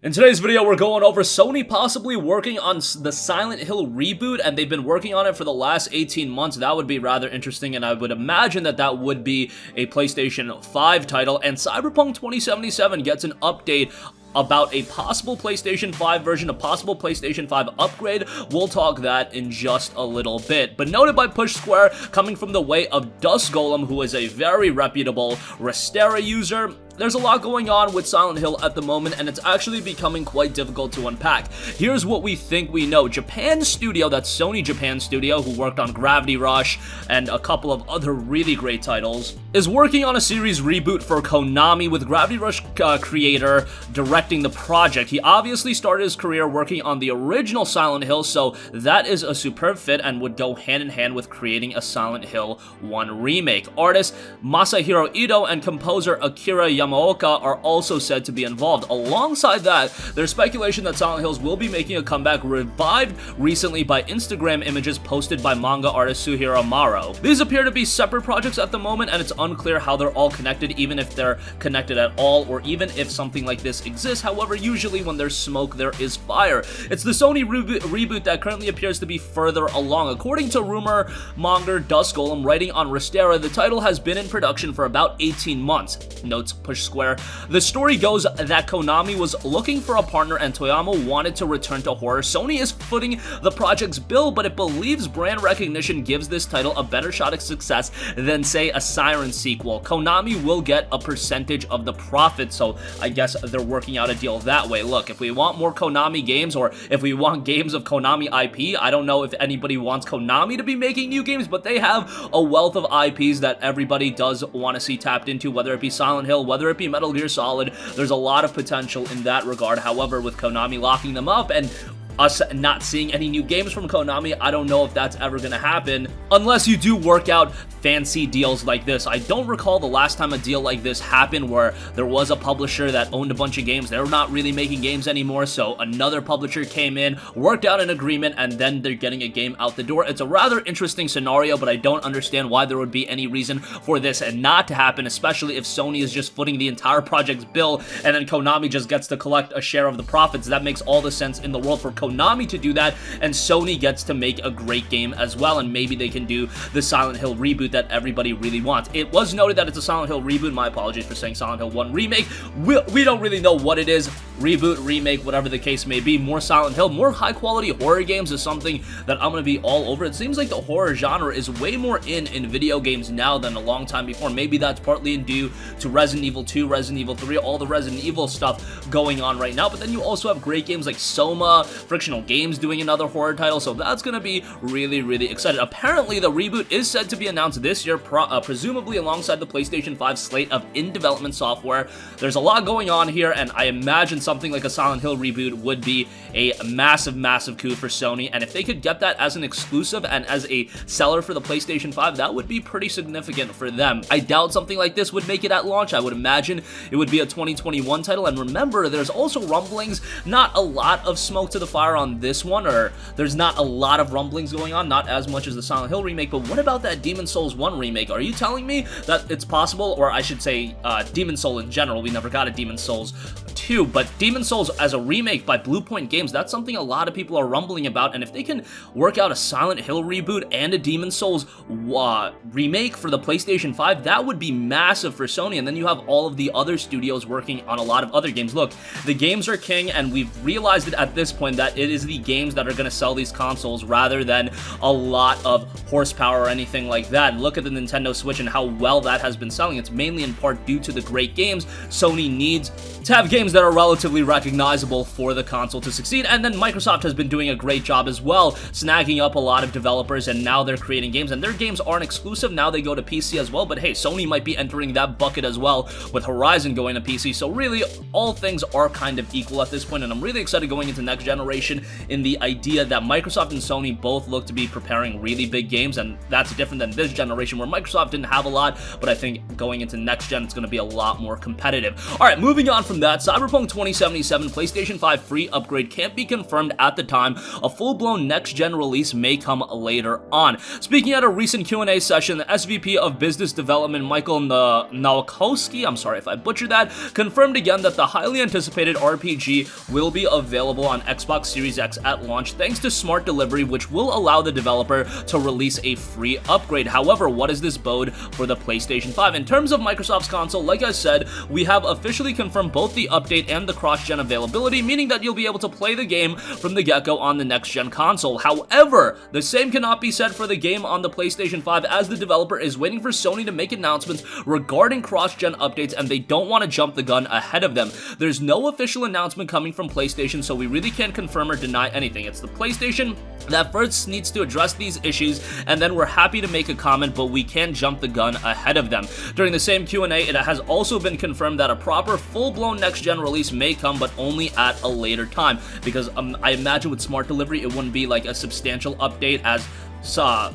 In today's video, we're going over Sony possibly working on the Silent Hill reboot, and they've been working on it for the last 18 months. That would be rather interesting, and I would imagine that that would be a PlayStation 5 title, and Cyberpunk 2077 gets an update about a possible PlayStation 5 version, a possible PlayStation 5 upgrade. We'll talk that in just a little bit. But noted by Push Square, coming from the way of Dust Golem, who is a very reputable Restera user, there's a lot going on with Silent Hill at the moment, and it's actually becoming quite difficult to unpack. Here's what we think we know. Japan Studio, that's Sony Japan Studio, who worked on Gravity Rush and a couple of other really great titles, is working on a series reboot for Konami, with Gravity Rush creator directing the project. He obviously started his career working on the original Silent Hill, so that is a superb fit and would go hand in hand with creating a Silent Hill 1 remake. Artist Masahiro Ito and composer Akira Yamaoka are also said to be involved. Alongside that, there's speculation that Silent Hills will be making a comeback, revived recently by Instagram images posted by manga artist Suhiro Maro. These appear to be separate projects at the moment, and it's unclear how they're all connected, even if they're connected at all, or even if something like this exists. However, usually when there's smoke, there is fire. It's the Sony reboot that currently appears to be further along. According to rumor monger Dust Golem writing on Restera, the title has been in production for about 18 months, notes Push Square. The story goes that Konami was looking for a partner and Toyama wanted to return to horror. Sony is footing the project's bill, but it believes brand recognition gives this title a better shot at success than, say, a Siren sequel. Konami will get a percentage of the profit, so I guess they're working out a deal that way. Look, if we want more Konami games, or if we want games of Konami IP, I don't know if anybody wants Konami to be making new games, but they have a wealth of IPs that everybody does want to see tapped into, whether it be Silent Hill, whether it be Metal Gear Solid. There's a lot of potential in that regard. However, with Konami locking them up and us not seeing any new games from Konami, I don't know if that's ever gonna happen unless you do work out fancy deals like this. I don't recall the last time a deal like this happened where there was a publisher that owned a bunch of games. They're not really making games anymore, so another publisher came in, worked out an agreement, and then they're getting a game out the door. It's a rather interesting scenario, but I don't understand why there would be any reason for this and not to happen, especially if Sony is just footing the entire project's bill and then Konami just gets to collect a share of the profits. That makes all the sense in the world for Konami to do that, and Sony gets to make a great game as well, and maybe they can do the Silent Hill reboot that everybody really wants. It was noted that it's a Silent Hill reboot. My apologies for saying Silent Hill 1 remake. We don't really know what it is. Reboot, remake, whatever the case may be. More Silent Hill, more high-quality horror games is something that I'm going to be all over. It seems like the horror genre is way more in video games now than a long time before. Maybe that's partly due to Resident Evil 2, Resident Evil 3, all the Resident Evil stuff going on right now, but then you also have great games like Soma, Frictional Games doing another horror title, so that's going to be really, really excited. Apparently, the reboot is said to be announced this year, presumably alongside the PlayStation 5 slate of in-development software. There's a lot going on here, and I imagine something like a Silent Hill reboot would be a massive, massive coup for Sony, and if they could get that as an exclusive and as a seller for the PlayStation 5, that would be pretty significant for them. I doubt something like this would make it at launch. I would imagine it would be a 2021 title, and remember, there's also rumblings, not a lot of smoke to the fire on this one, or there's not a lot of rumblings going on, not as much as the Silent Hill remake, but what about that Demon's Souls 1 remake? Are you telling me that it's possible, or I should say Demon's Soul in general? We never got a Demon's Souls 2, but Demon's Souls as a remake by Bluepoint Games, that's something a lot of people are rumbling about, and if they can work out a Silent Hill reboot and a Demon's Souls remake for the PlayStation 5, that would be massive for Sony, and then you have all of the other studios working on a lot of other games. Look, the games are king, and we've realized it at this point that it is the games that are going to sell these consoles rather than a lot of horsepower or anything like that. Look at the Nintendo Switch and how well that has been selling. It's mainly in part due to the great games. Sony needs to have games that are relatively recognizable for the console to succeed, and then Microsoft has been doing a great job as well, snagging up a lot of developers, and now they're creating games, and their games aren't exclusive. Now they go to PC as well, but hey, Sony might be entering that bucket as well with Horizon going to PC, so really all things are kind of equal at this point, and I'm really excited going into next generation in the idea that Microsoft and Sony both look to be preparing really big games, and that's different than this generation where Microsoft didn't have a lot, but I think going into next gen it's going to be a lot more competitive. Alright, moving on from that, Cyberpunk 2077 PlayStation 5 free upgrade can't be confirmed at the time. A full-blown next-gen release may come later on. Speaking at a recent Q&A session, the SVP of Business Development Michael Nowakowski, I'm sorry if I butchered that, confirmed again that the highly anticipated RPG will be available on Xbox Series X at launch thanks to smart delivery, which will allow the developer to release a free upgrade. However, what does this bode for the PlayStation 5? In terms of Microsoft's console, like I said, we have officially confirmed both the update and the cross-gen availability, meaning that you'll be able to play the game from the get-go on the next-gen console. However, the same cannot be said for the game on the PlayStation 5, as the developer is waiting for Sony to make announcements regarding cross-gen updates, and they don't want to jump the gun ahead of them. There's no official announcement coming from PlayStation, so we really can't confirm or deny anything. It's the PlayStation that first needs to address these issues, and then we're happy to make a comment, but we can't jump the gun ahead of them. During the same Q&A, it has also been confirmed that a proper full-blown next-gen release may come, but only at a later time, because I imagine with smart delivery, it wouldn't be like a substantial update as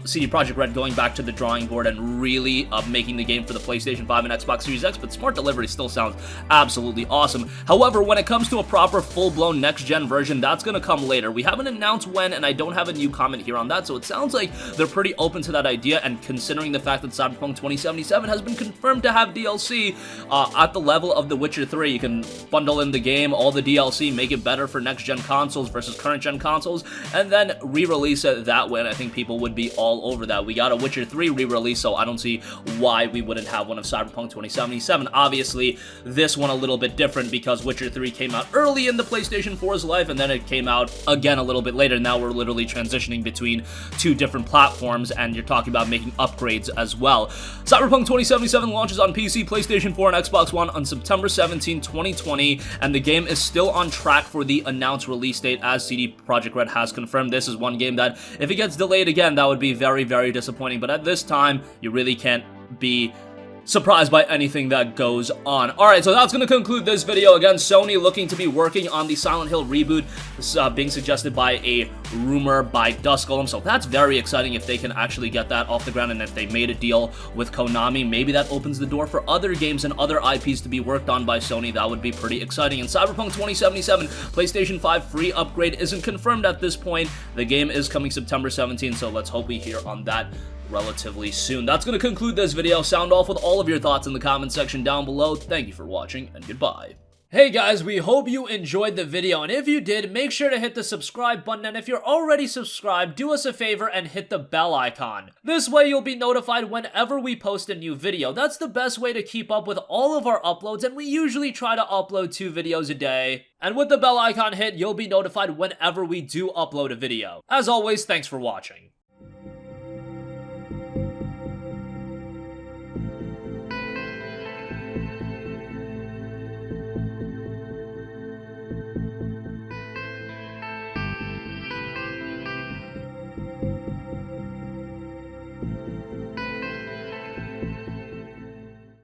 CD Projekt Red going back to the drawing board and really making the game for the PlayStation 5 and Xbox Series X, but smart delivery still sounds absolutely awesome. However, when it comes to a proper full-blown next-gen version, that's going to come later. We haven't announced when, and I don't have a new comment here on that, so it sounds like they're pretty open to that idea, and considering the fact that Cyberpunk 2077 has been confirmed to have DLC at the level of The Witcher 3, you can bundle in the game, all the DLC, make it better for next-gen consoles versus current-gen consoles, and then re-release it that way, and I think people would be all over that. We got a Witcher 3 re-release, so I don't see why we wouldn't have one of Cyberpunk 2077. Obviously, this one a little bit different because Witcher 3 came out early in the PlayStation 4's life, and then it came out again a little bit later. Now we're literally transitioning between two different platforms, and you're talking about making upgrades as well. Cyberpunk 2077 launches on PC, PlayStation 4, and Xbox One on September 17, 2020, and the game is still on track for the announced release date, as CD Projekt Red has confirmed. This is one game that, if it gets delayed again, that would be very, very disappointing, but at this time, you really can't be surprised by anything that goes on. Alright, so that's going to conclude this video. Again, Sony looking to be working on the Silent Hill reboot. This is being suggested by a rumor by Duskullum, so that's very exciting if they can actually get that off the ground, and if they made a deal with Konami, maybe that opens the door for other games and other IPs to be worked on by Sony. That would be pretty exciting. And Cyberpunk 2077 PlayStation 5 free upgrade isn't confirmed at this point. The game is coming September 17, so let's hope we hear on that relatively soon. That's going to conclude this video. Sound off with all of your thoughts in the comment section down below. Thank you for watching, and goodbye. Hey guys, we hope you enjoyed the video, and if you did, make sure to hit the subscribe button, and if you're already subscribed, do us a favor and hit the bell icon. This way you'll be notified whenever we post a new video. That's the best way to keep up with all of our uploads, and we usually try to upload 2 videos a day. And with the bell icon hit, you'll be notified whenever we do upload a video. As always, thanks for watching.